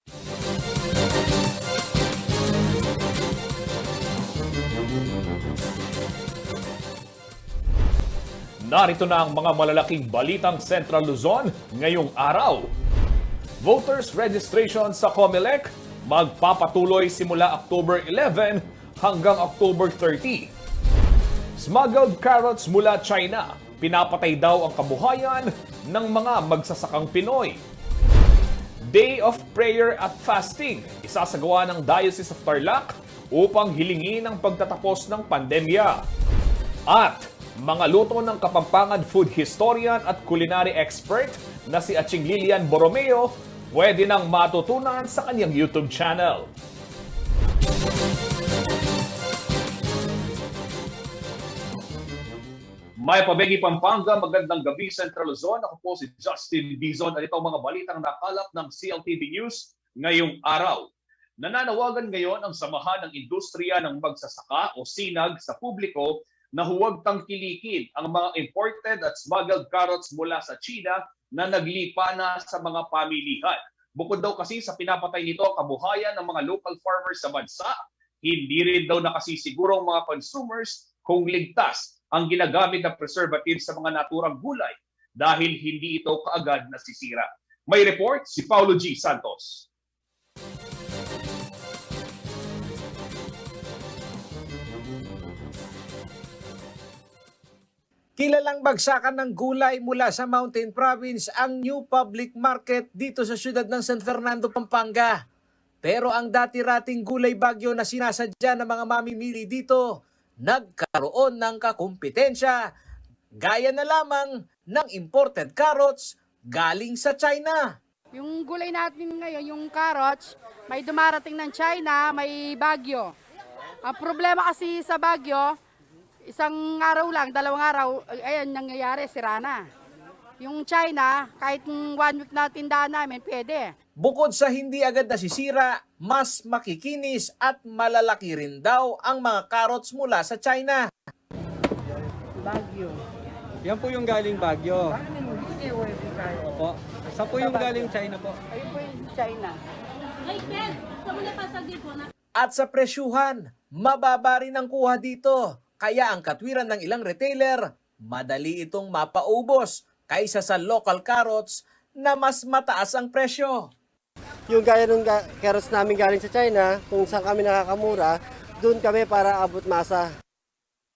Narito na ang mga malalaking balitang Central Luzon ngayong araw. Voters registration sa COMELEC magpapatuloy simula October 11 hanggang October 30. Smuggled carrots mula China, pinapatay daw ang kabuhayan ng mga magsasakang Pinoy. Day of Prayer at Fasting, isasagawa ng Diocese of Tarlac upang hilingin ang pagtatapos ng pandemya. At mga luto ng Kapampangan food historian at culinary expert na si Aching Lilian Borromeo pwede nang matutunan sa kanyang YouTube channel. May Pabegi Pampanga, magandang gabi Central Luzon. Ako po si Justin Dizon at ito ang mga balitang nakalap ng CLTV News ngayong araw. Nananawagan ngayon ang Samahan ng Industriya ng Magsasaka o SINAG sa publiko na huwag tangkilikin ang mga imported at smuggled carrots mula sa China na naglipa na sa mga pamilihan. Bukod daw kasi sa pinapatay nito ang kabuhayan ng mga local farmers sa bansa, hindi rin daw nakasisiguro ang mga consumers kung ligtas ang ginagamit na preservative sa mga naturang gulay dahil hindi ito kaagad nasisira. May report si Paulo G. Santos. Kilalang bagsakan ng gulay mula sa Mountain Province ang new public market dito sa siyudad ng San Fernando, Pampanga. Pero ang dati-rating gulay bagyo na sinasadya ng mga mamimili dito, nagkaroon ng kakumpetensya, gaya na lamang ng imported carrots galing sa China. Yung gulay natin ngayon, yung carrots, may dumarating ng China, may bagyo. Ang problema kasi sa bagyo, isang araw lang, 2 araw, ayan, nangyayari, sira na. Yung China, kahit 1 week na tindahan namin, pwede. Bukod sa hindi agad nasisira, mas makikinis at malalaki rin daw ang mga carrots mula sa China. Bagyo. Yan po yung galing Baguio. Opo. Saan po yung galing China po? Ayun po yung China. At sa presyuhan, mababa rin ang kuha dito. Kaya ang katwiran ng ilang retailer, madali itong mapaubos kaysa sa local carrots na mas mataas ang presyo. Yung gaya ng carrots namin galing sa China, kung saan kami nakakamura, doon kami para abot masa.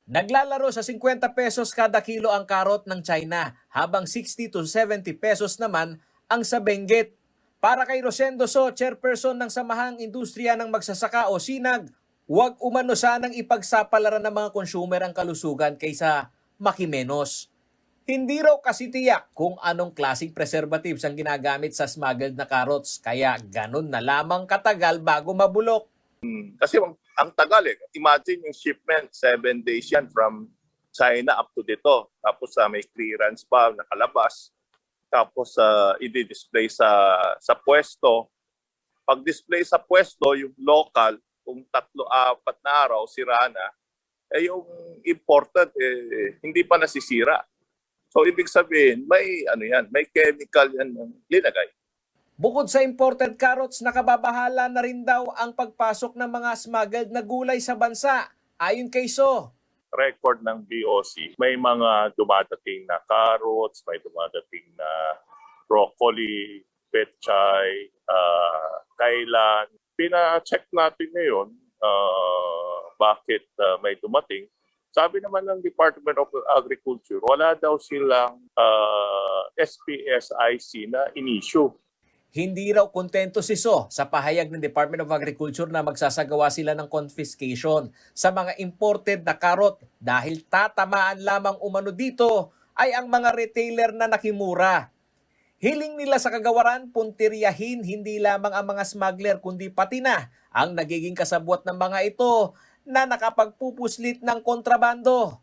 Naglalaro sa 50 pesos kada kilo ang carrot ng China, habang 60 to 70 pesos naman ang sa Benguet. Para kay Rosendo So, chairperson ng Samahang Industriya ng Magsasaka o SINAG, huwag umano sanang ipagsapalaran ng mga consumer ang kalusugan kaysa makimenos. Hindi raw kasi tiyak kung anong klaseng preservatives ang ginagamit sa smuggled na carrots, kaya ganun na lamang katagal bago mabulok. Kasi ang tagal eh. Imagine yung shipment, 7 days yan from China up to dito. Tapos may clearance pa, nakalabas. Tapos i-display sa pwesto. Pag-display sa pwesto, yung local, kung 3-4 na araw, sira na, yung imported, hindi pa nasisira. So, ibig sabihin, may chemical yan ng linagay. Bukod sa imported carrots, nakababahala na rin daw ang pagpasok ng mga smuggled na gulay sa bansa. Ayon kay So, Record ng BOC, may mga dumadating na carrots, may dumadating na broccoli, petchay, kailan. Pina-check natin ngayon bakit may dumating. Sabi naman ng Department of Agriculture, wala daw silang SPSIC na in-issue. hindi raw kontento si So sa pahayag ng Department of Agriculture na magsasagawa sila ng confiscation sa mga imported na karot dahil tatamaan lamang umano dito ay ang mga retailer na nakimura. Hiling nila sa kagawaran, puntiryahin hindi lamang ang mga smuggler kundi pati na ang nagiging kasabwat ng mga ito na nakapagpupuslit ng kontrabando.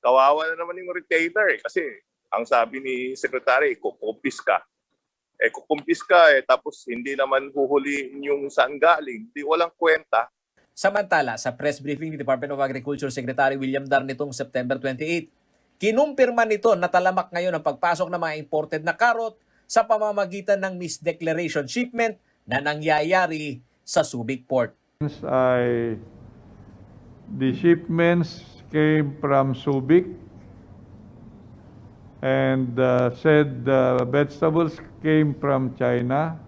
Kawawa na naman yung retailer kasi ang sabi ni Secretary, kukumpis ka. Kukumpis ka tapos hindi naman huhuliin yung saan galing. Di walang kwenta. Samantala, sa press briefing ni Department of Agriculture Secretary William Dar nitong September 28, kinumpirma nito na talamak ngayon ang pagpasok ng mga imported na karot sa pamamagitan ng misdeclaration shipment na nangyayari sa Subic Port. The shipments came from Subic and said vegetables came from China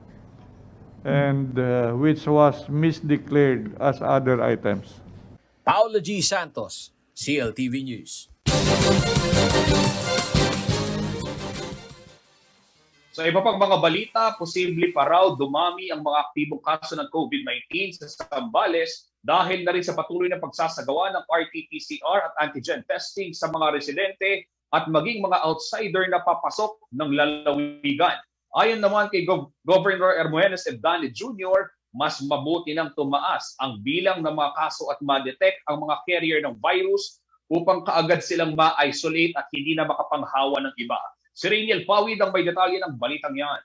and which was misdeclared as other items. Paolo G. Santos, CLTV News. Sa iba pang mga balita, posible pa raw dumami ang mga aktibong kaso ng COVID-19 sa Zambales dahil na rin sa patuloy na pagsasagawa ng RT-PCR at antigen testing sa mga residente at maging mga outsider na papasok ng lalawigan. Ayon naman kay Governor Hermogenes Evdane Jr., mas mabuti nang tumaas ang bilang ng mga kaso at ma-detect ang mga carrier ng virus upang kaagad silang ma-isolate at hindi na makapanghawa ng iba. Si Rainiel Pawid ang may detalye ng balitang yan.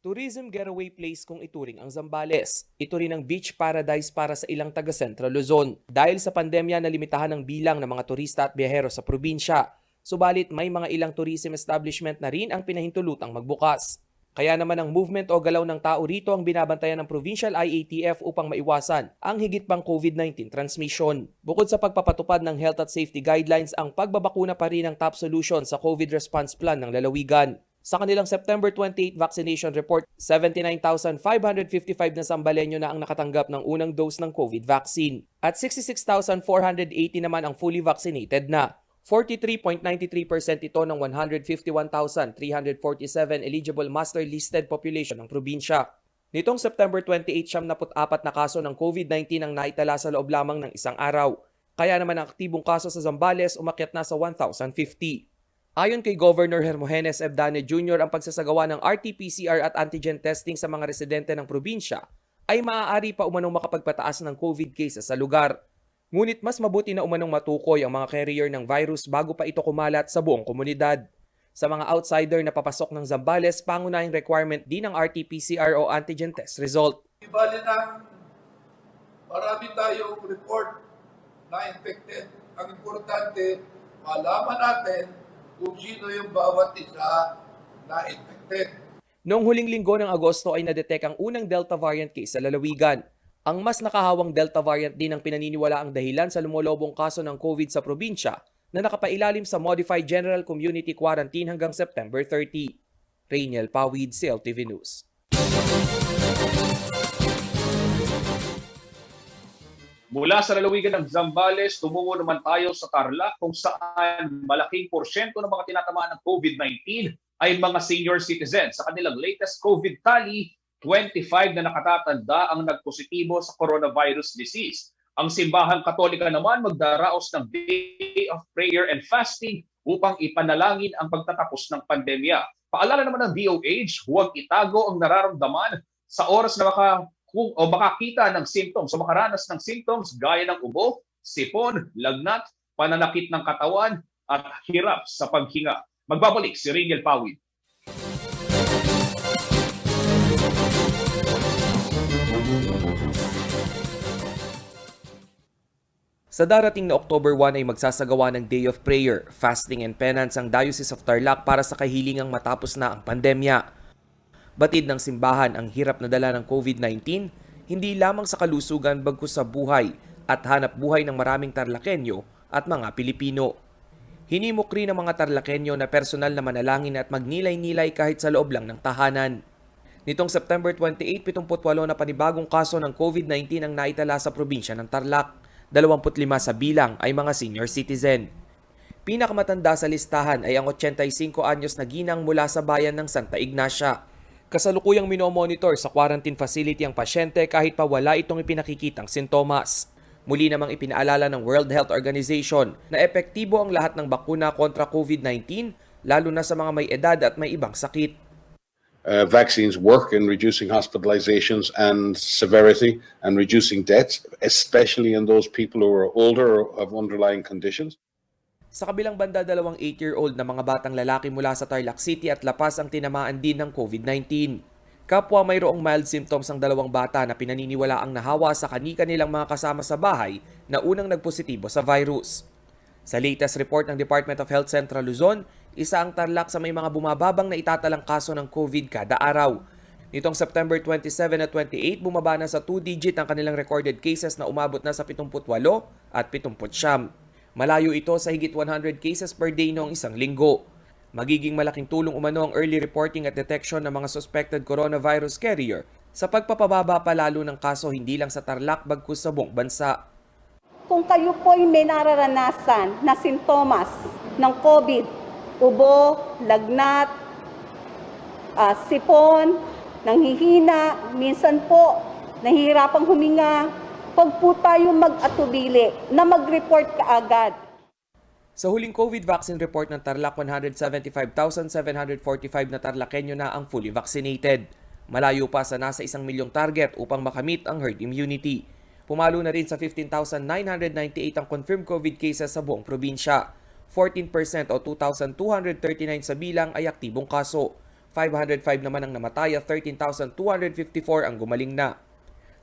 Tourism getaway place kung ituring ang Zambales. Ito rin ang beach paradise para sa ilang taga Central Luzon. Dahil sa pandemya na limitahan ng bilang ng mga turista at biyahero sa probinsya. Subalit may mga ilang tourism establishment na rin ang pinahintulutang magbukas. Kaya naman ang movement o galaw ng tao rito ang binabantayan ng Provincial IATF upang maiwasan ang higit pang COVID-19 transmission. Bukod sa pagpapatupad ng health at safety guidelines, ang pagbabakuna pa rin ang top solution sa COVID response plan ng lalawigan. Sa kanilang September 28 vaccination report, 79,555 na Sambalenyo na ang nakatanggap ng unang dose ng COVID vaccine at 66,480 naman ang fully vaccinated na. 43.93% ito ng 151,347 eligible master-listed population ng probinsya. Nitong September 28, 74 na kaso ng COVID-19 ang naitala sa loob lamang ng isang araw. Kaya naman ang aktibong kaso sa Zambales umakyat na sa 1,050. Ayon kay Governor Hermogenes Evdane Jr., ang pagsasagawa ng RT-PCR at antigen testing sa mga residente ng probinsya ay maaari pa umanong makapagpataas ng COVID cases sa lugar. Ngunit mas mabuti na umanong matukoy ang mga carrier ng virus bago pa ito kumalat sa buong komunidad. Sa mga outsider na papasok ng Zambales, pangunahing requirement din ng RT-PCR o antigen test result. Ibali na marami tayong report na infected. Ang importante, malaman natin kung sino yung bawat isa na infected. Noong huling linggo ng Agosto ay nadetect ang unang Delta variant case sa lalawigan. Ang mas nakahawang Delta variant din ang pinaniniwala ang dahilan sa lumulobong kaso ng COVID sa probinsya na nakapailalim sa Modified General Community Quarantine hanggang September 30. Rainiel Pawid, CLTV News. Mula sa lalawigan ng Zambales, tumungo naman tayo sa Tarlac kung saan malaking porsyento ng mga tinatamaan ng COVID-19 ay mga senior citizens. Sa kanilang latest COVID tally, 25 na nakatatanda ang nagpositibo sa coronavirus disease. Ang Simbahang Katolika naman magdaraos ng Day of Prayer and Fasting upang ipanalangin ang pagtatapos ng pandemya. Paalala naman ng DOH, huwag itago ang nararamdaman sa oras na makakita ng symptoms o makaranas ng symptoms gaya ng ubo, sipon, lagnat, pananakit ng katawan at hirap sa paghinga. Magbabalik si Rainiel Pawid. Sa darating na October 1 ay magsasagawa ng Day of Prayer, Fasting and Penance ang Diocese of Tarlac para sa kahilingang matapos na ang pandemya. Batid ng simbahan ang hirap na dala ng COVID-19, hindi lamang sa kalusugan bagkus sa buhay at hanap buhay ng maraming Tarlakenyo at mga Pilipino. Hinimok rin ng mga Tarlakenyo na personal na manalangin at magnilay-nilay kahit sa loob lang ng tahanan. Nitong September 28, 78 na panibagong kaso ng COVID-19 ang naitala sa probinsya ng Tarlac. 25 sa bilang ay mga senior citizen. Pinakamatanda sa listahan ay ang 85 anyos na ginang mula sa bayan ng Santa Ignacia. Kasalukuyang minomonitor sa quarantine facility ang pasyente kahit pa wala itong ipinakikitang sintomas. Muli namang ipinaalala ng World Health Organization na epektibo ang lahat ng bakuna kontra COVID-19 lalo na sa mga may edad at may ibang sakit. Vaccines work in reducing hospitalizations and severity and reducing deaths, especially in those people who are older or have underlying conditions. Sa kabilang banda, 2 8-year-old na mga batang lalaki mula sa Tarlac City at La Paz ang tinamaan din ng COVID-19. Kapwa mayroong mild symptoms ang 2 bata na pinaniniwala ang nahawa sa kani-kanilang mga kasama sa bahay na unang nagpositibo sa virus. Sa latest report ng Department of Health Central Luzon, isa ang Tarlac sa may mga bumababang na itatalang kaso ng COVID kada araw. Nitong September 27 at 28, bumaba na sa 2-digit ang kanilang recorded cases na umabot na sa 78 at 79. Malayo ito sa higit 100 cases per day noong isang linggo. Magiging malaking tulong umano ang early reporting at detection ng mga suspected coronavirus carrier sa pagpapababa pa lalo ng kaso hindi lang sa Tarlac bagkus sa buong bansa. Kung kayo po'y may nararanasan na sintomas ng COVID, ubo, lagnat, sipon, nanghihina, minsan po nahihirapang huminga, huwag po tayo mag-atubili na mag-report kaagad. Sa huling COVID vaccine report ng Tarlac, 175,745 na Tarlakenyo na ang fully vaccinated. Malayo pa sa nasa 1 milyong target upang makamit ang herd immunity. Pumalo na rin sa 15,998 ang confirmed COVID cases sa buong probinsya. 14% o 2,239 sa bilang ay aktibong kaso. 505 naman ang namatay at 13,254 ang gumaling na.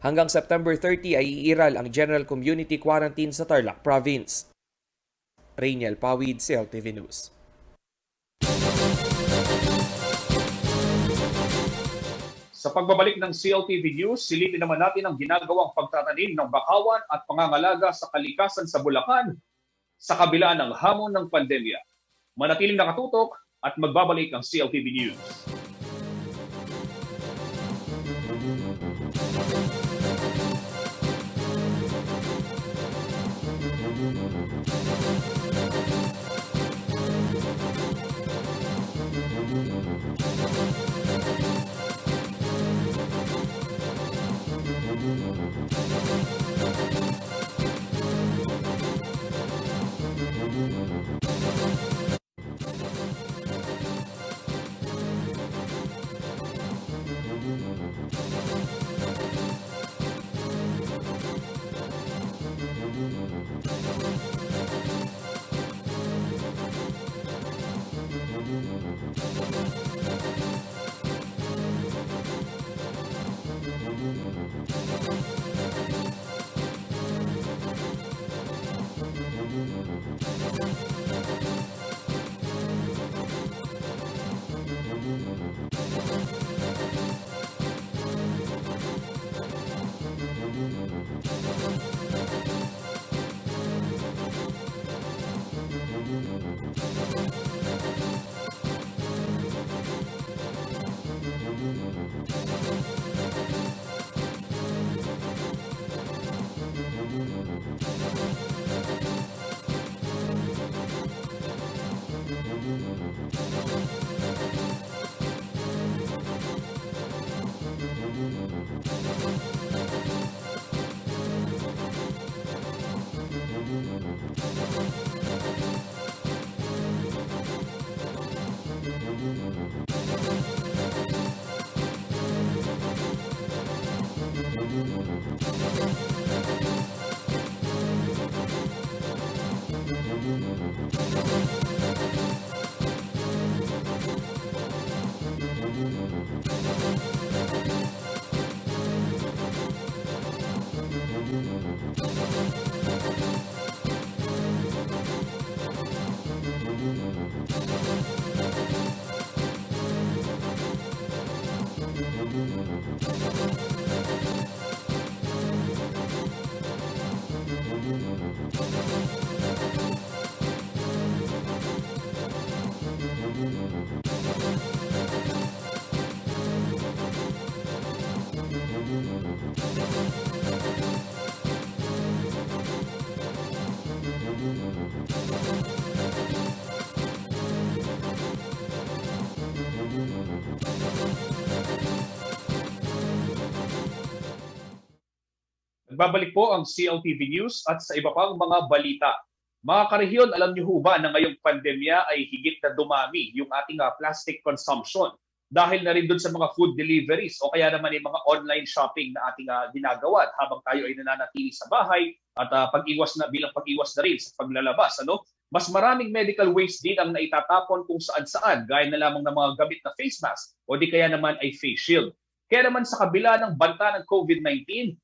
Hanggang September 30 ay iiral ang general community quarantine sa Tarlac Province. Rainiel Pawid, CLTV News. Sa pagbabalik ng CLTV News, silipin naman natin ang ginagawang pagtatanim ng bakawan at pangangalaga sa kalikasan sa Bulacan sa kabila ng hamon ng pandemya. Manatiling nakatutok at magbabalik ang CLTV News. Nagbabalik po ang CLTV News at sa iba pang mga balita. Mga karehiyon, alam niyo ho ba na ngayong pandemya ay higit na dumami yung ating plastic consumption dahil na rin dun sa mga food deliveries o kaya naman yung mga online shopping na ating ginagawa habang tayo ay nananatili sa bahay at bilang pag-iwas na rin sa paglalabas. Mas maraming medical waste din ang naitatapon kung saan-saan gaya na lamang ng mga gamit na face mask o di kaya naman ay face shield. Kaya naman sa kabila ng banta ng COVID-19,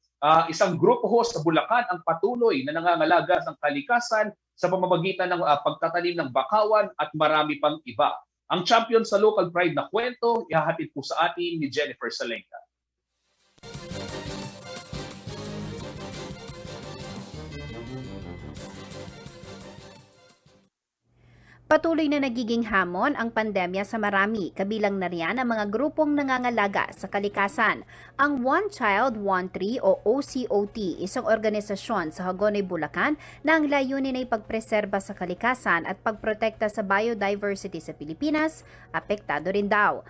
Isang grupo ho sa Bulacan ang patuloy na nangangalaga ng kalikasan sa pamamagitan ng pagtatanim ng bakawan at marami pang iba. Ang champion sa local pride na kwento, ihahatid po sa atin ni Jennifer Salenga. Patuloy na nagiging hamon ang pandemya sa marami, kabilang na riyan ang mga grupong nangangalaga sa kalikasan. Ang One Child, One Tree o OCOT, isang organisasyon sa Hagonoy, Bulacan na ang layunin ay pagpreserba sa kalikasan at pagprotekta sa biodiversity sa Pilipinas, apektado rin daw.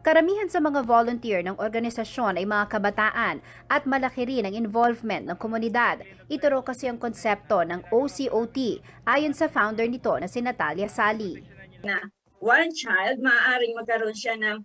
Karamihan sa mga volunteer ng organisasyon ay mga kabataan at malaki rin ang involvement ng komunidad. Ito raw kasi ang konsepto ng OCOT ayon sa founder nito na si Natalia Sali. Na one child, maaaring magkaroon siya ng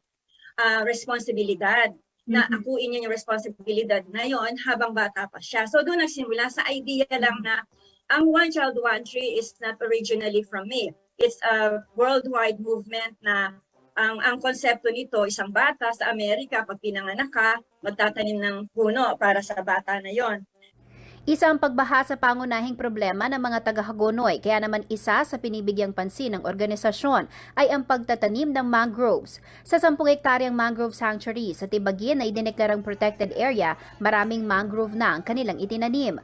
responsibilidad na akuin niya yung responsibilidad na yon habang bata pa siya. So doon nagsimula sa idea lang na ang One Child, One Tree is not originally from me. It's a worldwide movement na ang konsepto nito, isang bata sa Amerika, pag pinanganak ka, magtatanim ng puno para sa bata na yon. Isa ang pagbaha sa pangunahing problema ng mga taga-Hagonoy, kaya naman isa sa pinibigyang pansin ng organisasyon ay ang pagtatanim ng mangroves. Sa 10 hektaryang mangrove sanctuary sa Tibagin na idineklarang protected area, maraming mangrove na ang kanilang itinanim.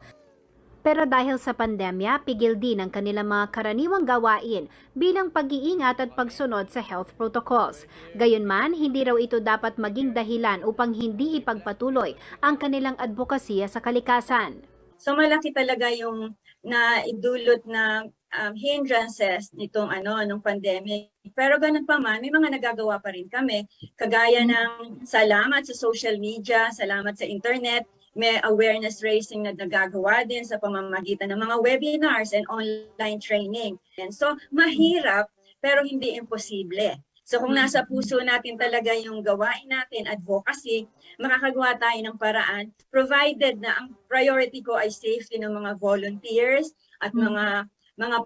Pero dahil sa pandemya, pigil din ang kanilang mga karaniwang gawain bilang pag-iingat at pagsunod sa health protocols. Gayunman, hindi raw ito dapat maging dahilan upang hindi ipagpatuloy ang kanilang advokasya sa kalikasan. So malaki talaga yung naidulot na hindrances nitong nung pandemic. Pero ganun pa man, may mga nagagawa pa rin kami. Kagaya ng salamat sa social media, salamat sa internet, may awareness raising na nagagawa din sa pamamagitan ng mga webinars and online training. And so, mahirap pero hindi imposible. So kung nasa puso natin talaga yung gawain natin, advocacy, makakagawa tayo ng paraan, provided na ang priority ko ay safety ng mga volunteers at mga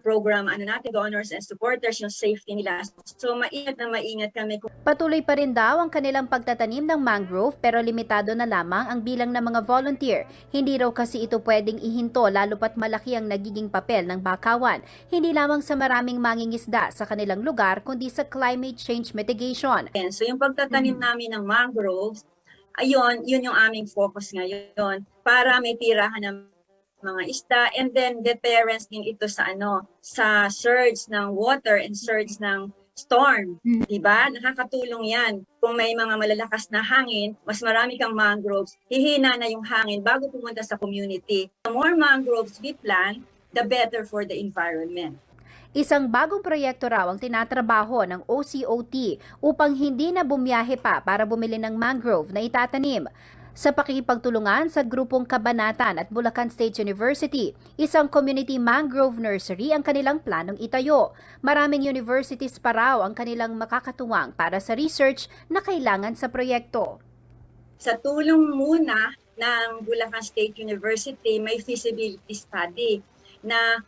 program natin, donors and supporters, yung safety nila. So maingat kami. Patuloy pa rin daw ang kanilang pagtatanim ng mangrove pero limitado na lamang ang bilang ng mga volunteer. Hindi raw kasi ito pwedeng ihinto lalo pat malaki ang nagiging papel ng bakawan. Hindi lamang sa maraming mangingisda sa kanilang lugar kundi sa climate change mitigation. And so yung pagtatanim namin ng mangroves, yun yung aming focus ngayon para may tirahan ng mga isda, and then deterrence din ito sa sa surge ng water and surge ng storm, diba? Nakakatulong 'yan. Kung may mga malalakas na hangin, mas marami kang mangroves, hihina na yung hangin bago pumunta sa community. The more mangroves we plant, the better for the environment. Isang bagong proyekto raw ang tinatrabaho ng OCOT upang hindi na bumiyahe pa para bumili ng mangrove na itatanim. Sa pakikipagtulungan sa grupong Kabanatan at Bulacan State University, isang community mangrove nursery ang kanilang planong itayo. Maraming universities pa raw ang kanilang makakatuwang para sa research na kailangan sa proyekto. Sa tulong muna ng Bulacan State University, may feasibility study na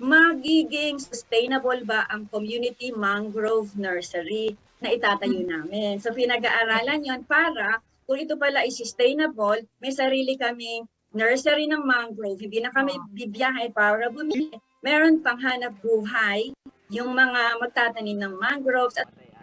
magiging sustainable ba ang community mangrove nursery na itatayo namin. So pinag-aaralan yon para kung ito pala ay sustainable, may sarili kaming nursery ng mangrove, hindi na kami bibiyahe para bumili. Meron pang hanap buhay yung mga magtatanim ng mangroves.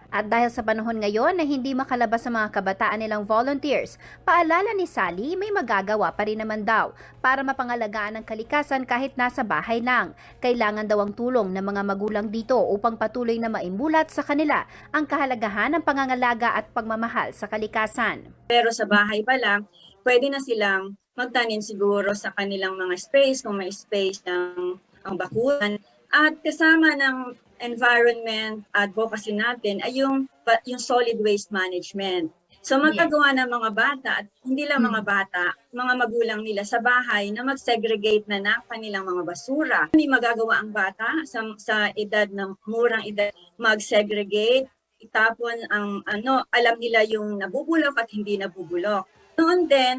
At dahil sa panahon ngayon na hindi makalabas sa mga kabataan nilang volunteers, paalala ni Sally may magagawa pa rin naman daw para mapangalagaan ang kalikasan kahit nasa bahay lang. Kailangan daw ang tulong ng mga magulang dito upang patuloy na maimbulat sa kanila ang kahalagahan ng pangangalaga at pagmamahal sa kalikasan. Pero sa bahay pa lang, pwede na silang magtanim siguro sa kanilang mga space, kung may space ng ang bakuran. At kasama ng environment advocacy natin ay yung solid waste management. So magagawa ng mga bata at hindi lang mga bata, mga magulang nila sa bahay na mag-segregate na ng kanilang mga basura. Hindi magagawa ang bata sa edad ng murang edad mag-segregate, itapon ang alam nila yung nabubulok at hindi nabubulok. Noon din,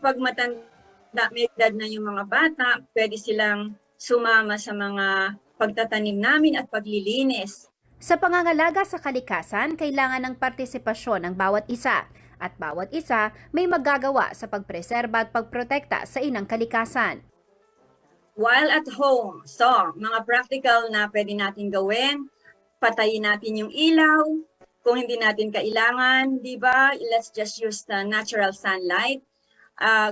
pag matanda, may edad na yung mga bata, pwede silang sumama sa mga pagtatanim namin at paglilinis. Sa pangangalaga sa kalikasan, kailangan ng partisipasyon ng bawat isa. at bawat isa may magagawa sa pagpreserba at pagprotekta sa inang kalikasan. While at home, so mga practical na pwede natin gawin, patayin natin yung ilaw, kung hindi natin kailangan, di ba? Let's just use the natural sunlight.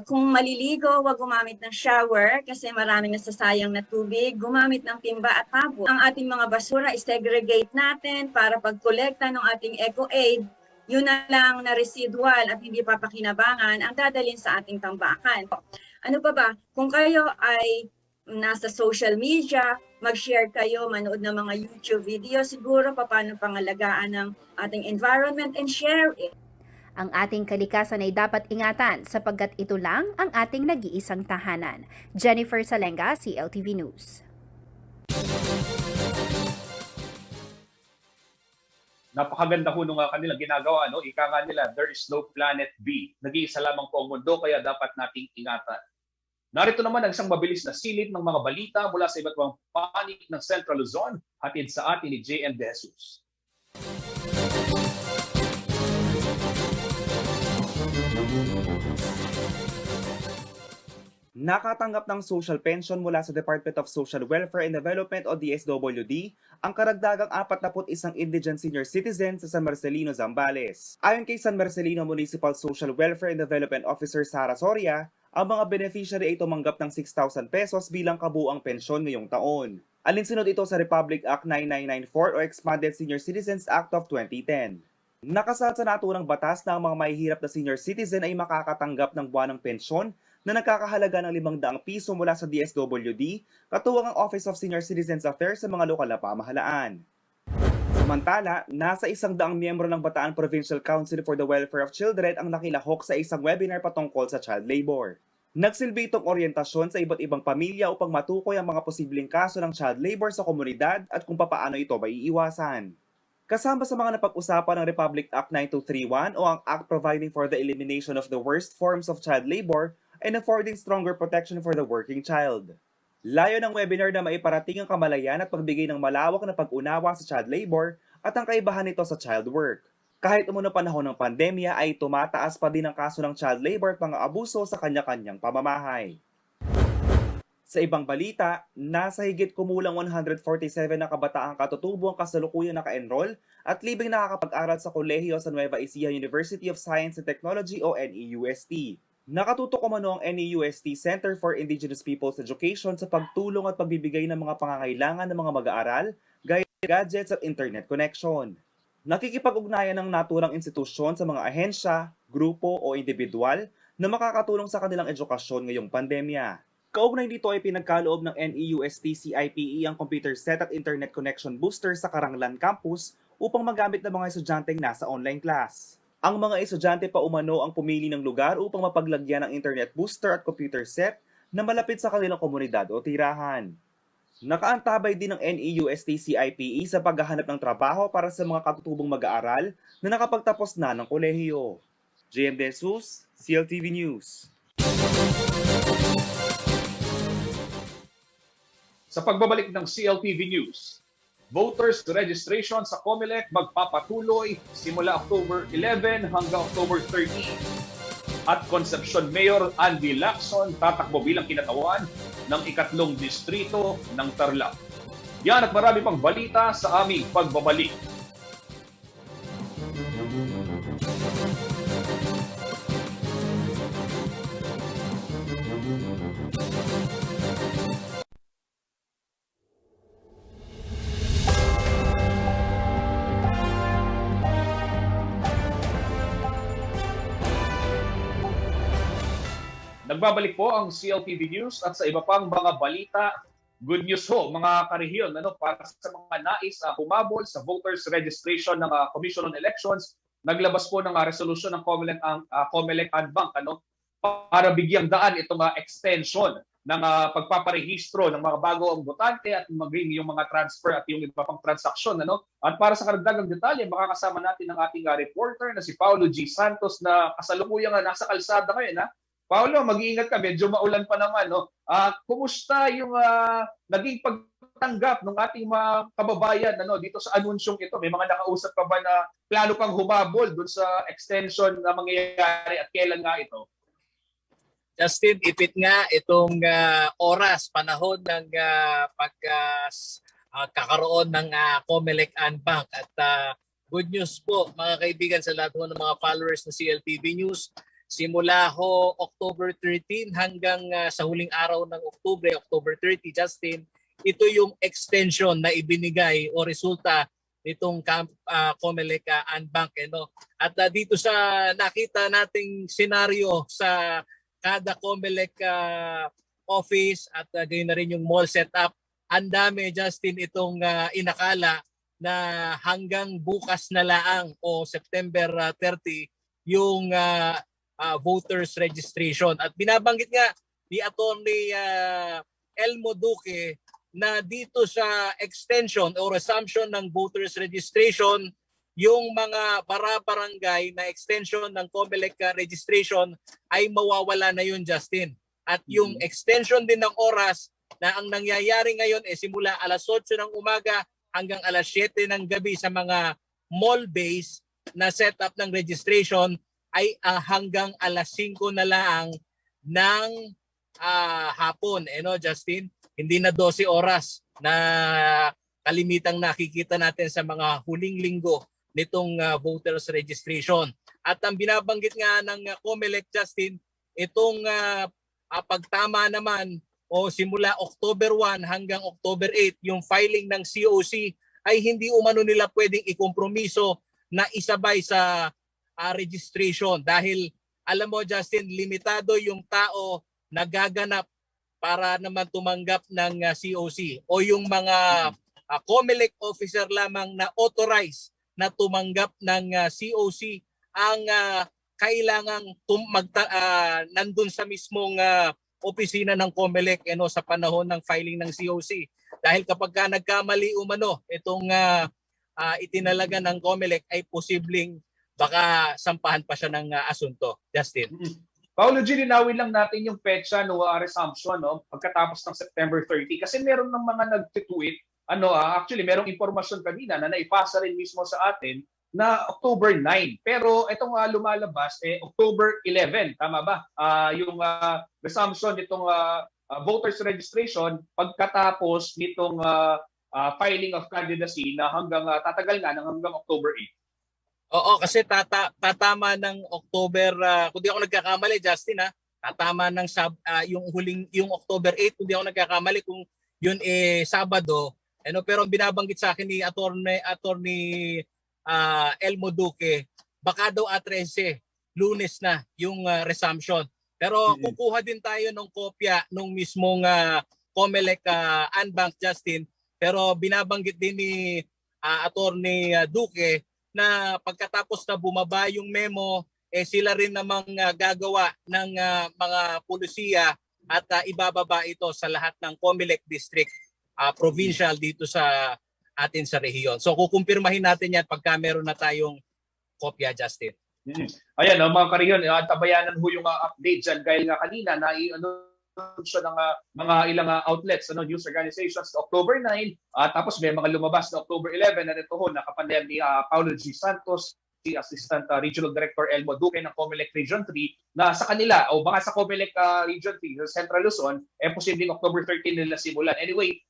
Kung maliligo, huwag gumamit ng shower kasi maraming nasasayang na tubig. Gumamit ng timba at tabo. Ang ating mga basura, segregate natin para pagkolekta ng ating eco-aid, yun na lang na residual at hindi papakinabangan ang dadalhin sa ating tambakan. Ano pa ba? Kung kayo ay nasa social media, mag-share kayo, manood ng mga YouTube video, siguro paano pangalagaan ng ating environment and share it. Ang ating kalikasan ay dapat ingatan sapagkat ito lang ang ating nag-iisang tahanan. Jennifer Salenga, CLTV News. Napakaganda ho nung kanilang ginagawa, no? Ika nga nila, there is no planet B. Nag-iisa lamang po ang mundo, kaya dapat nating ingatan. Narito naman ang isang mabilis na silid ng mga balita mula sa iba't ibang panig ng Central Luzon, hatid sa atin ni JM De Jesus. Nakatanggap ng social pension mula sa Department of Social Welfare and Development o DSWD ang karagdagang 41 indigent senior citizens sa San Marcelino, Zambales. Ayon kay San Marcelino Municipal Social Welfare and Development Officer Sara Soria, ang mga beneficiary ay tumanggap ng 6,000 pesos bilang kabuuang pensyon ngayong taon. Alinsunod ito sa Republic Act 9994 o Expanded Senior Citizens Act of 2010. Nakasaad sa naturang batas na ang mga mahihirap na senior citizen ay makakatanggap ng buwanang pensyon na nagkakahalaga ng 500 piso mula sa DSWD, katuwang ang Office of Senior Citizens Affairs sa mga lokal na pamahalaan. Samantala, nasa 100 miyembro ng Bataan Provincial Council for the Welfare of Children ang nakilahok sa isang webinar patungkol sa child labor. Nagsilbi itong oryentasyon sa iba't ibang pamilya upang matukoy ang mga posibleng kaso ng child labor sa komunidad at kung papaano ito maiiwasan. Kasama sa mga napag-usapan ng Republic Act 9231 o ang Act Providing for the Elimination of the Worst Forms of Child Labor and affording stronger protection for the working child. Layo ng webinar na maiparating ang kamalayan at pagbigay ng malawak na pag-unawa sa child labor at ang kaibahan nito sa child work. Kahit umano panahon ng pandemya ay tumataas pa din ang kaso ng child labor at mga abuso sa kanya-kanyang pamamahay. Sa ibang balita, nasa higit kumulang 147 na kabataang katutubo ang kasalukuyang naka-enroll at libing nakakapag-aral sa kolehiyo sa Nueva Ecija University of Science and Technology o NEUST. Nakatutok umano ang NEUST Center for Indigenous Peoples Education sa pagtulong at pagbibigay ng mga pangangailangan ng mga mag-aaral, gaya ng gadgets at internet connection. Nakikipag-ugnayan ng naturang institusyon sa mga ahensya, grupo o individual na makakatulong sa kanilang edukasyon ngayong pandemya. Kaugnay dito ay pinagkaloob ng NEUST CIPE ang computer set at internet connection booster sa Karanglan Campus upang magamit ng mga estudyanteng nasa online class. Ang mga estudyante pa umano ang pumili ng lugar upang mapaglagyan ng internet booster at computer set na malapit sa kanilang komunidad o tirahan. Nakaantabay din ng NEUST CIPE sa paghahanap ng trabaho para sa mga katutubong mag-aaral na nakapagtapos na ng kolehiyo. JM De Jesus, CLTV News. Sa pagbabalik ng CLTV News, voters registration sa COMELEC magpapatuloy simula October 11 hanggang October 13. At Concepcion Mayor Andy Lacson tatakbo bilang kinatawan ng ikatlong distrito ng Tarlac. Yan at marami pang balita sa aming pagbabalik. Nagbabalik po ang CLTV News at sa iba pang mga balita, good news ho mga karehiyon para sa mga nais humabol sa voters registration ng Commission on Elections. Naglabas po ng resolusyon ng COMELEC Adbank para bigyang daan itong extension ng pagpaparehistro ng mga bagong botante at maging yung mga transfer at yung iba pang transaksyon. At para sa karagdagang detalye, makakasama natin ang ating reporter na si Paulo G. Santos na kasalukuyang nasa kalsada ngayon Paolo, mag-iingat ka, medyo maulan pa naman, no? Kumusta yung naging pagtanggap ng ating mga kababayan dito sa anunsyong ito? May mga nakausap pa ba na plano pang humabol dun sa extension na mangyayari at kailan nga ito? Justin, ipit nga itong panahon ng kakaroon ng COMELEC Unbank. At good news po mga kaibigan sa lahat ng mga followers ng CLTV News. Simula ho October 13 hanggang sa huling araw ng October 30, Justin, ito yung extension na ibinigay o resulta nitong COMELEC Unbank. At dito sa nakita nating senaryo sa kada COMELEC office at gayon na rin yung mall setup, ang dami, Justin, itong inakala na hanggang bukas na laang o September 30 yung voters registration. At binabanggit nga ni Attorney Elmo Duque na dito sa extension o resumption ng voters registration, yung mga bara-barangay na extension ng COMELEC registration ay mawawala na yun, Justin. At yung extension din ng oras na ang nangyayari ngayon simula alas 8 ng umaga hanggang alas 7 ng gabi sa mga mall-based na setup ng registration ay hanggang alas 5 na lang ng hapon. Justin? Hindi na 12 oras na kalimitang nakikita natin sa mga huling linggo nitong voters registration. At ang binabanggit nga ng COMELEC, Justin, itong pagtama naman o simula October 1 hanggang October 8, yung filing ng COC ay hindi umano nila pwedeng ikompromiso na isabay sa registration. Dahil alam mo, Justin, limitado yung tao na gaganap para naman tumanggap ng COC o yung mga COMELEC officer lamang na authorized na tumanggap ng COC ang kailangang nandun sa mismong opisina ng COMELEC sa panahon ng filing ng COC. Dahil kapag nagkamali umano itong itinalaga ng COMELEC ay posibleng baka sampahan pa siya ng asunto. Justin. Paolo, linawin lang natin yung petsa resumption pagkatapos ng September 30 kasi meron ng mga nag-tweet actually merong impormasyon kanina na naipasa rin mismo sa atin na October 9. Pero itong lumalabas October 11, tama ba? Yung resumption nitong voters registration pagkatapos nitong filing of candidacy na hanggang tatagal nga hanggang October 8. Oo, kasi tatama ng October, kung di ako nagkakamali, Justin, tatama ng yung October 8, kung di ako nagkakamali, kung yun Sabado. Pero binabanggit sa akin ni Attorney Elmo Duque, baka daw 13, Lunes na yung resumption. Pero kukuha din tayo ng kopya nung mismong COMELEC Unbank, Justin. Pero binabanggit din ni Attorney Duque na pagkatapos na bumaba yung memo, sila rin namang gagawa ng mga pulisiya at ibababa ito sa lahat ng COMELEC district provincial dito sa atin sa rehiyon. So kukumpirmahin natin yan pagka meron na tayong kopya, Justin. Ayan, mga karehiyon, tabayanan ho yung update dyan dahil nga kanina na anunsyo ng mga ilang outlets, news organizations October 9, tapos may mga lumabas na October 11 na ito ho, nakapandem ni Paulo G. Santos, si Assistant Regional Director Elmo Duque ng COMELEC Region 3 na sa kanila o baka sa COMELEC Region 3 sa Central Luzon posibleng October 13 nila simulan. Anyway,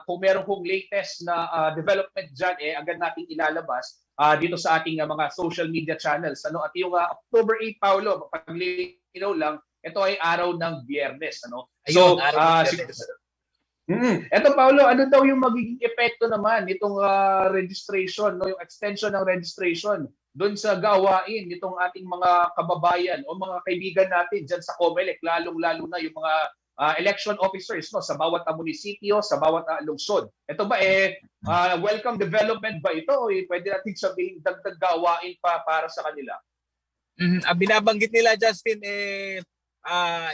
kung meron pong latest na development dyan agad nating ilalabas dito sa ating mga social media channels. At yung October 8, Paolo, paglinaw lang, ito ay araw ng Biyernes. Ayun, araw ng Biyernes. Eto Paolo, ano daw yung magiging epekto naman nitong registration, yung extension ng registration doon sa gawain nitong ating mga kababayan o mga kaibigan natin dyan sa COMELEC, lalong-lalo na yung mga election officers sa bawat munisipyo, sa bawat lungsod. Ito ba welcome development ba ito o pwede natin sabihin dagdag gawain pa para sa kanila? Binabanggit nila, Justin,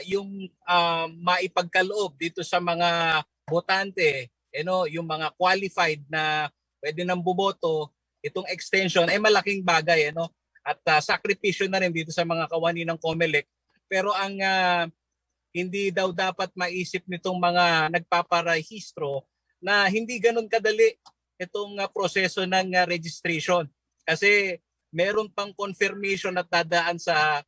yung maipagkaloob dito sa mga botante, yung mga qualified na pwede nang bumoto, itong extension ay malaking bagay. At sakripisyo na rin dito sa mga kawani ng COMELEC pero ang hindi daw dapat maisip nitong mga nagpaparehistro na hindi ganun kadali itong proseso ng registration. Kasi meron pang confirmation at dadaan sa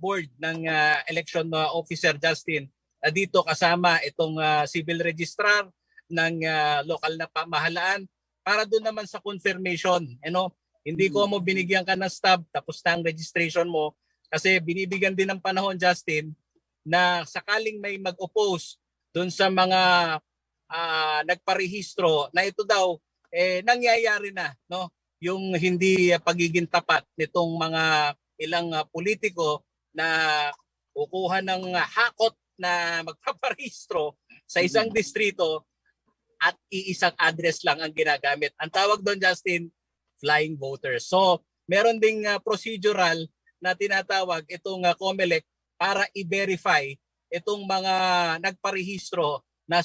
board ng election officer, Justin. Dito kasama itong civil registrar ng local na pamahalaan para doon naman sa confirmation. Hindi ko mo binigyan ka ng stub tapos na ang registration mo kasi binibigyan din ng panahon, Justin, na sakaling may mag-oppose doon sa mga nagparehistro na ito daw nangyayari na, no? Yung hindi pagiging tapat nitong mga ilang politiko na kukuha ng hakot na magpaparehistro sa isang distrito at iisang address lang ang ginagamit. Ang tawag doon, Justin, flying voters. So, meron ding procedural na tinatawag itong COMELEC para i-verify itong mga nagparehistro na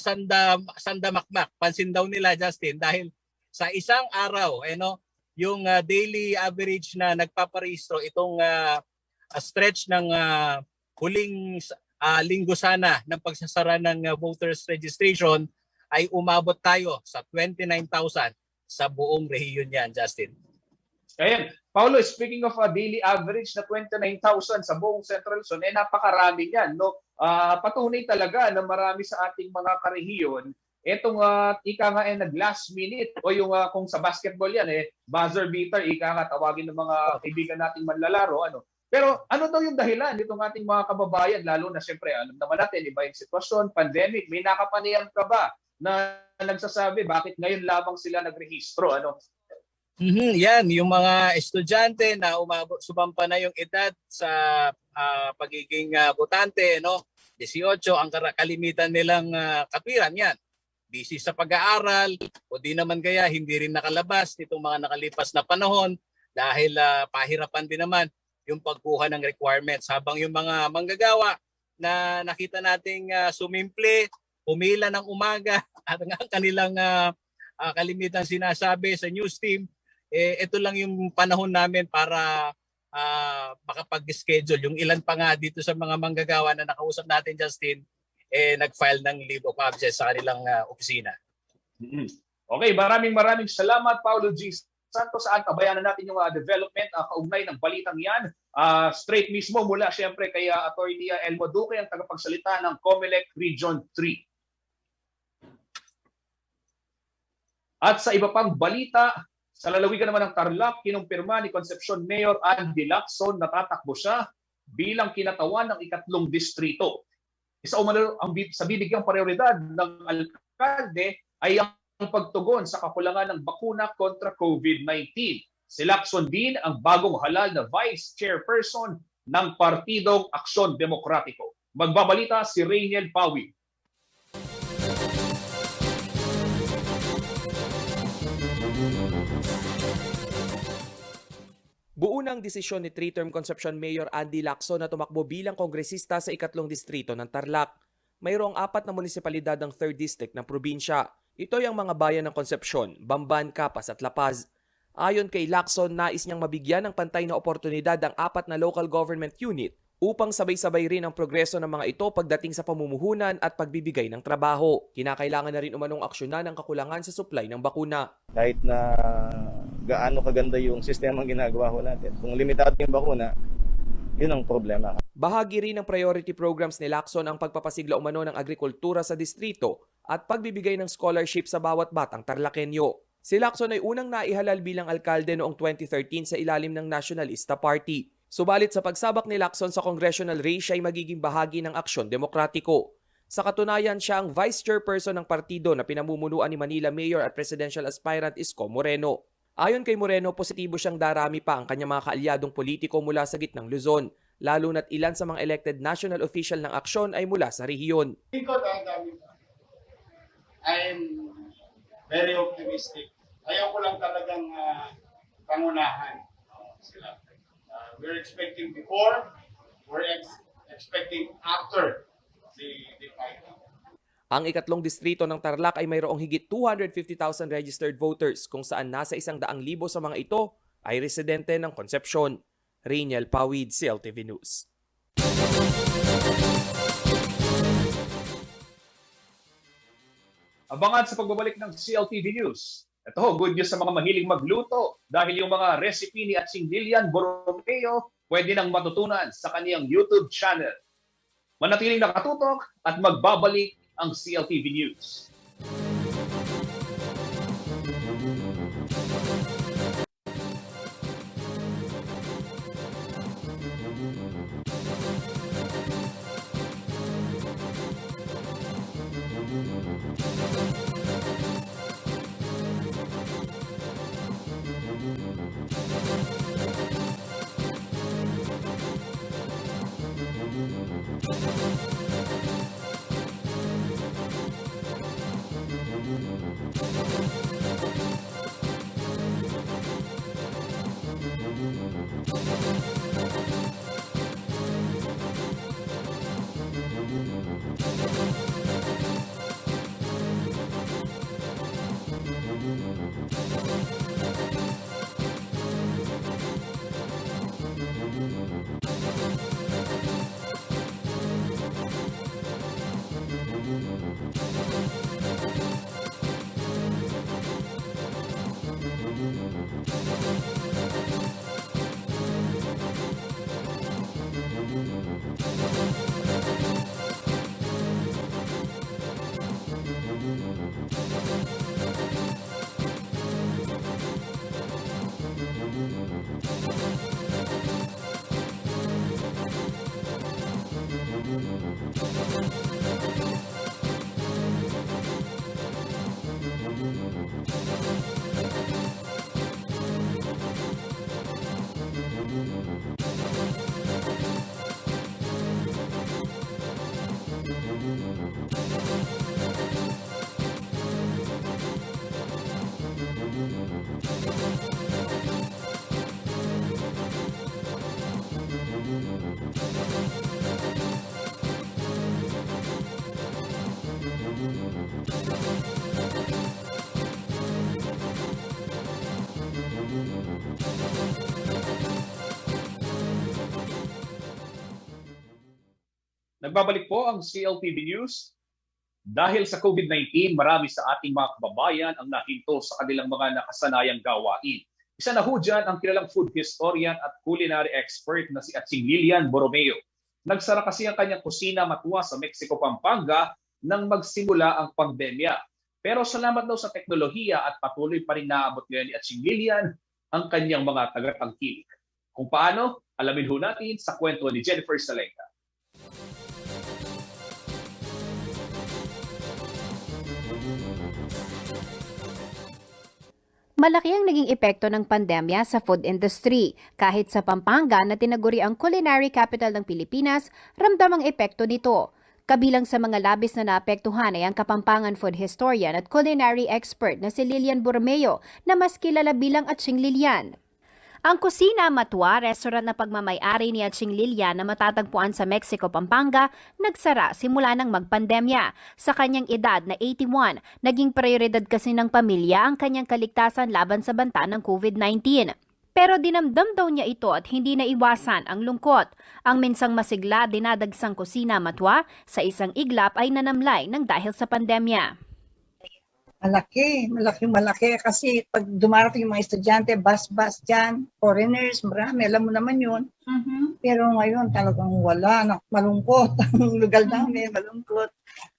sandamakmak. Pansin daw nila, Justin, dahil sa isang araw, yung daily average na nagpaparehistro, itong stretch ng huling linggo sana ng pagsasara ng voters registration ay umabot tayo sa 29,000 sa buong rehiyon yan, Justin. Ayan. Paulo, speaking of a daily average na 29,000 sa buong Central Luzon, napakarami yan. No? Patunay talaga na marami sa ating mga karehiyon etong ika nga nag-last minute o yung kung sa basketball yan, buzzer beater, ika nga tawagin ng mga kaibigan nating manlalaro. Pero ano daw yung dahilan nitong ating mga kababayan, lalo na siyempre, alam naman natin, iba yung sitwasyon, pandemic, may nakapanayam ka ba na nagsasabi bakit ngayon lamang sila nagrehistro? Yan, yung mga estudyante na sumampa na yung edad sa pagiging botante, 18 ang kalimitan nilang katwiran yan. Busy sa pag-aaral o di naman kaya hindi rin nakalabas nitong mga nakalipas na panahon dahil pahirapan din naman yung pagkuha ng requirements. Habang yung mga manggagawa na nakita nating sumimple, umila ng umaga at ang kanilang kalimitan sinasabi sa news team, ito lang yung panahon namin para makapag-schedule. Yung ilan pa nga dito sa mga manggagawa na nakausap natin, Justin, nag-file ng leave of absence sa kanilang opisina. Okay, maraming salamat, Paulo G. Santos. Saan tabayanan natin yung development kaugnay ng balitang yan. Straight mismo mula siyempre kay Attorney Elmo Duque, ang tagapagsalita ng COMELEC Region 3. At sa iba pang balita, sa lalawigan naman ng Tarlac, kinumpirma ni Concepcion Mayor Andy Lacson na tatakbo siya bilang kinatawan ng ikatlong distrito. Isa umano sa bibigyang prioridad ng alkalde ay ang pagtugon sa kakulangan ng bakuna kontra COVID-19. Si Lacson din ang bagong halal na Vice Chairperson ng Partidong Aksyon Demokratiko. Magbabalita si Rainiel Pawi. Buo ng desisyon ni three-term Concepcion Mayor Andy Lacson na tumakbo bilang kongresista sa ikatlong distrito ng Tarlac. Mayroong 4 na munisipalidad ng 3rd District ng probinsya. Ito ay ang mga bayan ng Concepcion, Bamban, Capas at La Paz. Ayon kay Lacson, nais niyang mabigyan ng pantay na oportunidad ang 4 na local government unit upang sabay-sabay rin ang progreso ng mga ito pagdating sa pamumuhunan at pagbibigay ng trabaho. Kinakailangan na rin umanong aksyonan ang kakulangan sa supply ng bakuna. Kahit na gaano kaganda yung sistema ang ginagawa ko natin, kung limitado yung bakuna, yun ang problema. Bahagi rin ng priority programs ni Lacson ang pagpapasigla umano ng agrikultura sa distrito at pagbibigay ng scholarship sa bawat batang Tarlakenyo. Si Lacson ay unang naihalal bilang alkalde noong 2013 sa ilalim ng Nationalista Party. Subalit sa pagsabak ni Lacson sa congressional race, siya ay magiging bahagi ng Aksyon Demokratiko. Sa katunayan, siya ang vice chairperson ng partido na pinamumunuan ni Manila Mayor at presidential aspirant Isko Moreno. Ayon kay Moreno, positibo siyang darami pa ang kanyang mga kaalyadong politiko mula sa gitnang Luzon, lalo na't ilan sa mga elected national official ng Aksyon ay mula sa rehiyon. I'm very optimistic. Ayaw ko lang talagang pangunahan sila. We're expecting before, we're expecting after the fight. Ang ikatlong distrito ng Tarlac ay mayroong higit 250,000 registered voters kung saan nasa 100,000 sa mga ito ay residente ng Concepcion. Rainiel Pawid, CLTV News. Abangan sa pagbabalik ng CLTV News. Ito, good news sa mga mahilig magluto dahil yung mga recipe ni Atsing Lilian Borromeo pwede nang matutunan sa kaniyang YouTube channel. Manatiling nakatutok at magbabalik ang CLTV News. Nagbabalik po ang CLTV News. Dahil sa COVID-19, marami sa ating mga kababayan ang nahinto sa kanilang mga nakasanayang gawain. Isa na ho dyan ang kilalang food historian at culinary expert na si Atsing Lilian Borromeo. Nagsara kasi ang kanyang kusina matwa sa Mexico, Pampanga nang magsimula ang pandemya. Pero salamat daw sa teknolohiya at patuloy pa rin naabot ngayon ni Atsing Lilian ang kanyang mga tagatangkilik. Kung paano, alamin ho natin sa kwento ni Jennifer Salenga. Malaki ang naging epekto ng pandemya sa food industry. Kahit sa Pampanga na tinaguri ang culinary capital ng Pilipinas, ramdam ang epekto nito. Kabilang sa mga labis na naapektuhan ay ang Kapampangan food historian at culinary expert na si Lilian Borromeo na mas kilala bilang Atsing Lilian. Ang Kusina Matwa, restaurant na pagmamay-ari ni Atsing Lilian na matatagpuan sa Mexico, Pampanga, nagsara simula ng magpandemya. Sa kanyang edad na 81, naging prioridad kasi ng pamilya ang kanyang kaligtasan laban sa banta ng COVID-19. Pero dinamdam daw niya ito at hindi naiwasan ang lungkot. Ang minsang masigla dinadagsang Kusina Matwa sa isang iglap ay nanamlay ng dahil sa pandemya. Malaki kasi pag dumarating yung mga estudyante, bus dyan, foreigners, marami, alam mo naman yun. Pero ngayon talagang wala, malungkot, ang lugar namin, malungkot.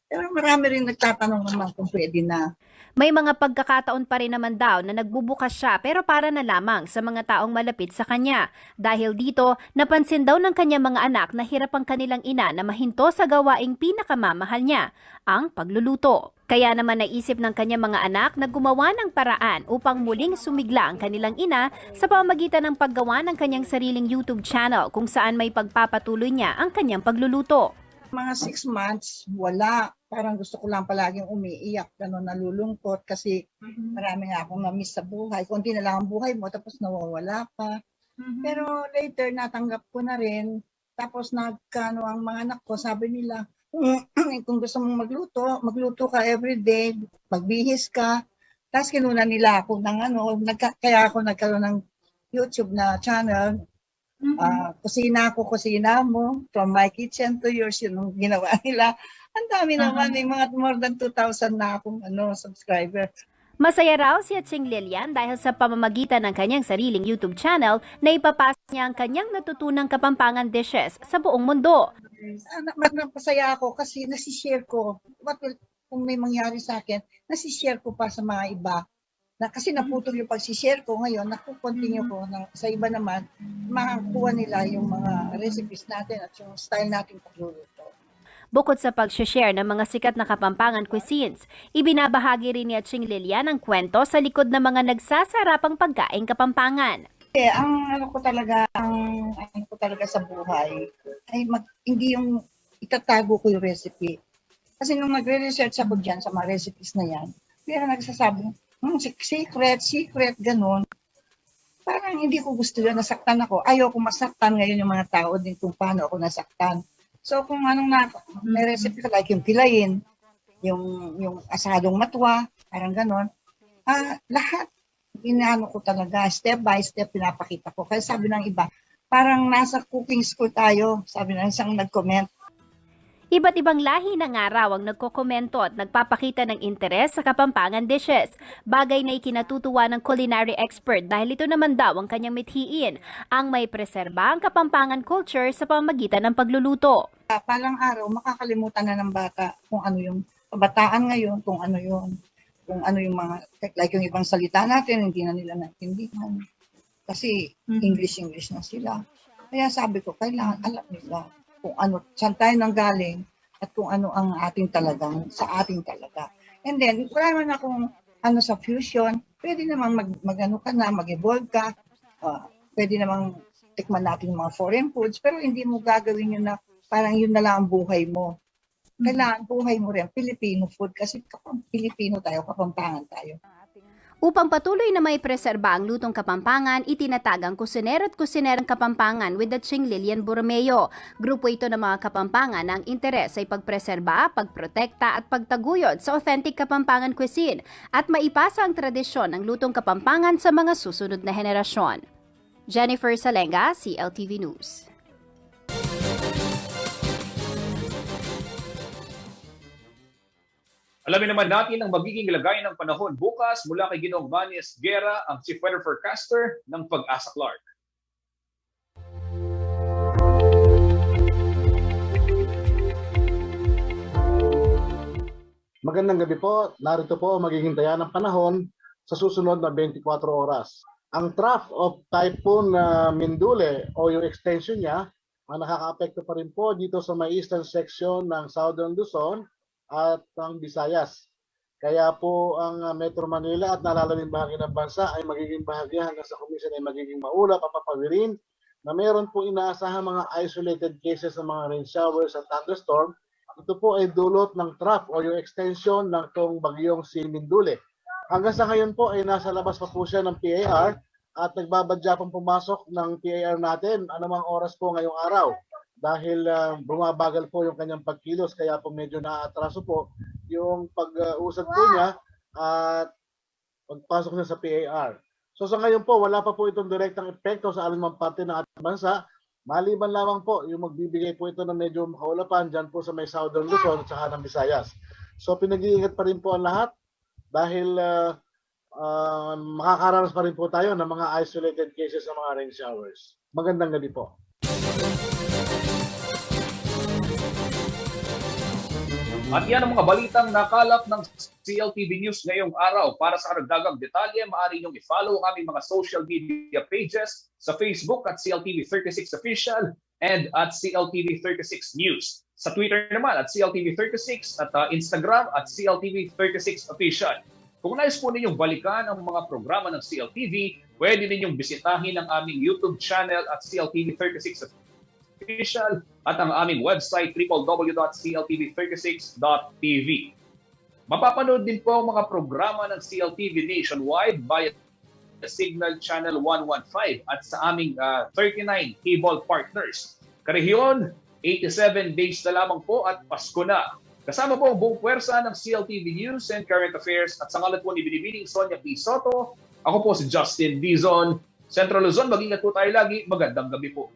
Pero marami rin nagtatanong naman kung pwede na. May mga pagkakataon pa rin naman daw na nagbubukas siya pero para na lamang sa mga taong malapit sa kanya. Dahil dito, napansin daw ng kanyang mga anak na hirap ang kanilang ina na mahinto sa gawaing pinakamamahal niya, ang pagluluto. Kaya naman naisip ng kanyang mga anak na gumawa ng paraan upang muling sumigla ang kanilang ina sa pamamagitan ng paggawa ng kanyang sariling YouTube channel kung saan may pagpapatuloy niya ang kanyang pagluluto. Mga 6 months, wala. Parang gusto ko lang palaging umiiyak, nalulungkot kasi marami nga akong na-miss sa buhay. Kunti na lang ang buhay mo, tapos nawawala pa. Pero later, natanggap ko na rin. Tapos nagkano ang mga anak ko, sabi nila, kung gusto mong magluto ka everyday, magbihis ka. Tapos kinuna nila ako ng kaya ako nagkaroon ng YouTube na channel. Kusina ako, kusina mo. From my kitchen to yours, yun ang ginawa nila. Ang dami naman, may mga more than 2,000 na akong subscriber. Masaya raw si Ching Lilian dahil sa pamamagitan ng kanyang sariling YouTube channel na ipapasa niya ang kanyang natutunang Kapampangan dishes sa buong mundo. Napasaya ako kasi nasishare ko. Kung may mangyari sa akin, nasishare ko pa sa mga iba. Kasi naputol yung pagsishare ko ngayon, nakukontinue ko sa iba naman, makakuha nila yung mga recipes natin at yung style natin pagluluto. Bukod sa pag-share ng mga sikat na Kapampangan cuisines, ibinabahagi rin ni Ching Lilian ang kwento sa likod ng mga nagsasarapang pagkaing Kapampangan. Ang ano ko talaga sa buhay ay hindi yung itatago ko yung recipe. Kasi nung nagre-research ako diyan sa mga recipes na yan, kaya nagsasabi, secret, ganun. Parang hindi ko gusto yun, nasaktan ako. Ayaw ko masaktan ngayon yung mga tao din kung paano ako nasaktan. So kung may recipe ka, like yung pilayin, yung asadong matwa, parang ganon, lahat inaano ko talaga, step by step pinapakita ko. Kaya sabi ng iba, parang nasa cooking school tayo, sabi ng isang nag-comment. Iba't ibang lahi ng araw ang nagkokomento at nagpapakita ng interes sa Kapampangan dishes. Bagay na ikinatutuwa ng culinary expert dahil ito naman daw ang kanyang mithiin, ang may preserba ang Kapampangan culture sa pamamagitan ng pagluluto. Palang araw, makakalimutan na ng bata kung ano yung kabataan ngayon, kung ano yung mga, like yung ibang salita natin, hindi na nila naintindihan. Kasi English na sila. Kaya sabi ko, kailangan alam nila kung ano, saan tayo nanggaling at kung ano ang ating talagang, sa ating talaga. And then, wala naman akong sa fusion, pwede namang mag-evolve ka, pwede namang tikman natin yung mga foreign foods, pero hindi mo gagawin yun na parang yun na lang ang buhay mo. Kailangan buhay mo rin, Filipino food, kasi Pilipino tayo, Kapampangan tayo. Upang patuloy na may preserba ang lutong Kapampangan, itinatag ang kusinero at kusinerang Kapampangan with the Ching Lilian Borromeo. Grupo ito ng mga Kapampangan na ang interes ay pagpreserba, pagprotekta at pagtaguyod sa authentic Kapampangan cuisine at maipasa ang tradisyon ng lutong Kapampangan sa mga susunod na henerasyon. Jennifer Salenga, CLTV News. Alamin naman natin ang magiging lagay ng panahon bukas mula kay Ginoong Vanes Guerra, ang Chief Weather Forecaster ng Pag-asa Clark. Magandang gabi po. Narito po ang magiging taya ng panahon sa susunod na 24 oras. Ang trough of Typhoon Mindule o yung extension niya, nakaka-apekto pa rin po dito sa may eastern section ng Southern Luzon at ang Visayas. Kaya po ang Metro Manila at nalalaming bahagi ng bansa ay magiging bahagi hanggang sa kumisan ay magiging maulap at papawirin na meron po inaasahang mga isolated cases ng mga rain showers at thunderstorm. Ito po ay dulot ng trough o yung extension ng tong bagyong si Mindule. Hanggang sa ngayon po ay nasa labas pa po siya ng PAR at nagbabadya pong pumasok ng PAR natin anumang oras po ngayong araw. Dahil bumabagal po yung kanyang pagkilos kaya po medyo naatraso po yung pag-usad po niya at pagpasok niya sa PAR. So sa ngayon po, wala pa po itong direktang epekto sa alinmang parte ng ating bansa. Maliban lamang po yung magbibigay po ito ng medyo makaulapan dyan po sa may Southern Luzon at saka ng Visayas. So pinag-iingat pa rin po ang lahat dahil makakaranas pa rin po tayo ng mga isolated cases ng mga rain showers. Magandang gabi po. At yan ang mga balitang nakalap ng CLTV News ngayong araw. Para sa karagdagang detalye, maaari niyong i-follow ang aming mga social media pages sa Facebook at CLTV36 Official and at CLTV36 News. Sa Twitter naman at CLTV36 at Instagram at CLTV36 Official. Kung nais po ninyong balikan ang mga programa ng CLTV, pwede ninyong bisitahin ang aming YouTube channel at CLTV36 Official at ang aming website www.cltv36.tv. Mapapanood din po ang mga programa ng CLTV nationwide via Signal Channel 115 at sa aming 39 cable partners. Karehiyon, 87 days na lamang po at Pasko na. Kasama po ang buong puwersa ng CLTV News and Current Affairs at sa ngalan po ni Binibining Sonia P. Soto, ako po si Justin Dizon. Central Luzon. Mag-ingat po tayo lagi. Magandang gabi po.